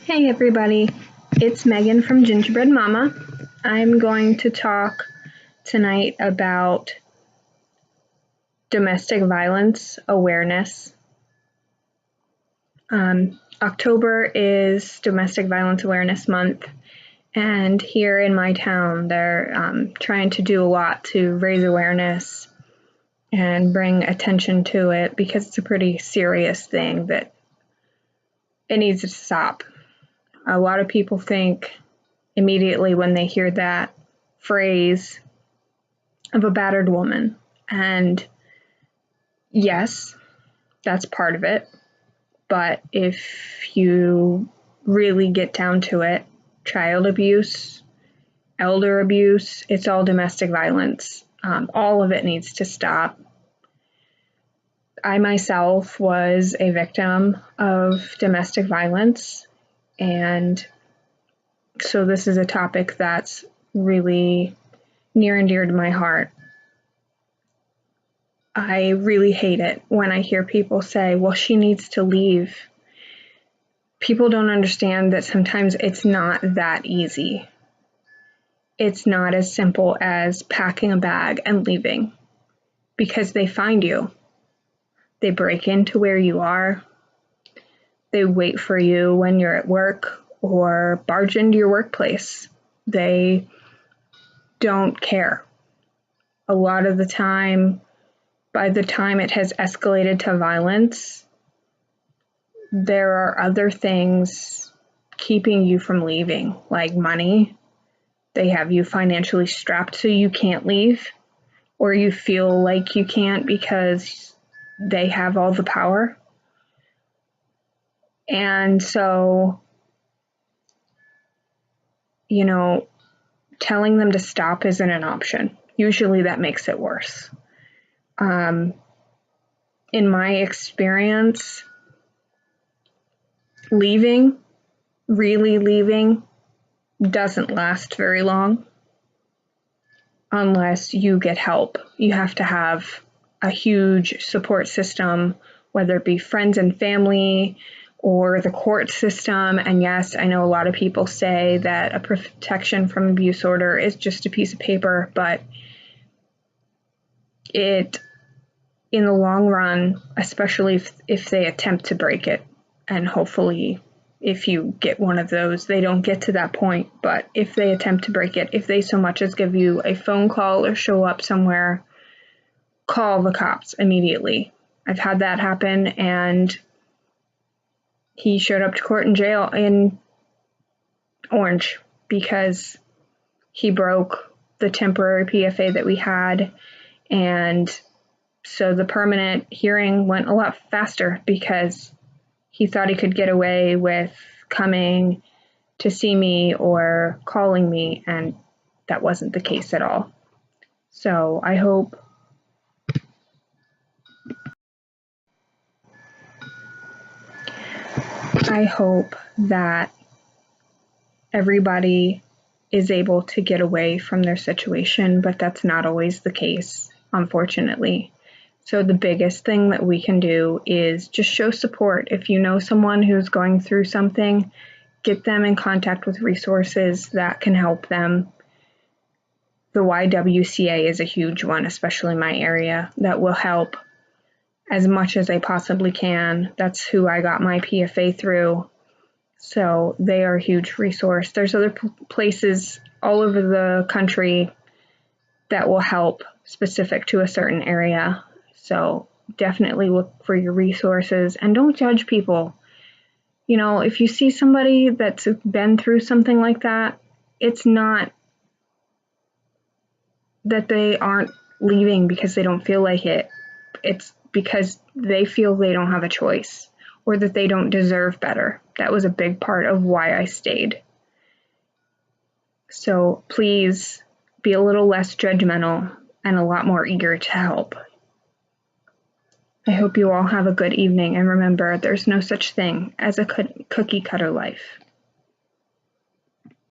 Hey everybody, it's Megan from Gingerbread Mama. I'm going to talk tonight about domestic violence awareness. October is Domestic Violence Awareness Month, and here in my town, they're trying to do a lot to raise awareness and bring attention to it because it's a pretty serious thing that it needs to stop. A lot of people think immediately when they hear that phrase of a battered woman. And yes, that's part of it. But if you really get down to it, child abuse, elder abuse, it's all domestic violence. All of it needs to stop. I myself was a victim of domestic violence. And so this is a topic that's really near and dear to my heart. I really hate it when I hear people say, well, she needs to leave. People don't understand that sometimes it's not that easy. It's not as simple as packing a bag and leaving because they find you. They break into where you are. They wait for you when you're at work or barge into your workplace. They don't care. A lot of the time, by the time it has escalated to violence, there are other things keeping you from leaving, like money. They have you financially strapped so you can't leave, or you feel like you can't because they have all the power. And so, telling them to stop isn't an option. Usually that makes it worse. In my experience, really leaving, doesn't last very long unless you get help. You have to have a huge support system, whether it be friends and family or the court system. And yes, I know a lot of people say that a protection from abuse order is just a piece of paper, but it, in the long run, especially if they attempt to break it, and hopefully if you get one of those, they don't get to that point, but if they attempt to break it, if they so much as give you a phone call or show up somewhere, call the cops immediately. I've had that happen, and he showed up to court in jail in Orange because he broke the temporary PFA that we had. And so the permanent hearing went a lot faster because he thought he could get away with coming to see me or calling me, and that wasn't the case at all. So I hope that everybody is able to get away from their situation, but that's not always the case, unfortunately. So the biggest thing that we can do is just show support. If you know someone who's going through something, get them in contact with resources that can help them. The YWCA is a huge one, especially in my area, that will help as much as they possibly can. That's who I got my PFA through. So they are a huge resource. There's other places all over the country that will help specific to a certain area. So definitely look for your resources and don't judge people. If you see somebody that's been through something like that, it's not that they aren't leaving because they don't feel like it. It's because they feel they don't have a choice or that they don't deserve better. That was a big part of why I stayed. So please be a little less judgmental and a lot more eager to help. I hope you all have a good evening, and remember, there's no such thing as a cookie cutter life.